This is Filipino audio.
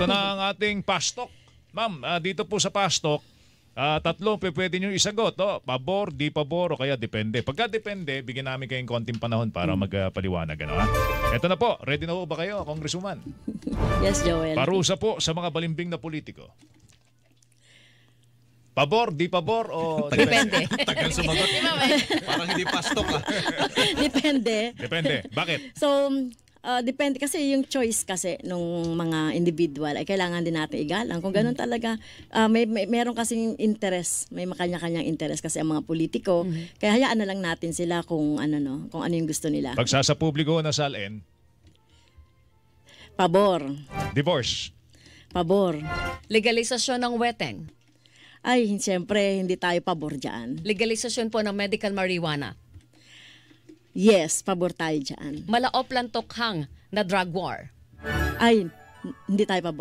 Ito na ang ating pastok. Ma'am, dito po sa pastok, tatlo pwede nyo isagot. Pabor, di pabor, o kaya depende. Pagka depende, bigyan namin kayong konting panahon para magpaliwanag. Ano, ha? Ito na po. Ready na po ba kayo, Congresswoman? Yes, Joel. Parusa po sa mga balimbing na politiko. Pabor, di pabor, o Depende. Tagal sumagot. Parang hindi pastok Depende. Depende. Bakit? So, depende kasi yung choice kasi nung mga individual ay kailangan din natin igalang. Kung ganun talaga, meron kasing interest, may makanya-kanyang interest kasi ang mga politiko. Kaya hayaan na lang natin sila kung ano yung gusto nila. Pag sa publiko na salin, Pabor. divorce. Pabor. Legalisasyon ng weteng. Ay, siyempre, hindi tayo pabor dyan. Legalisasyon po ng medical marijuana. Yes, pabor tayo dyan. Malaop lang tokhang na drug war. Ay, hindi tayo pabor.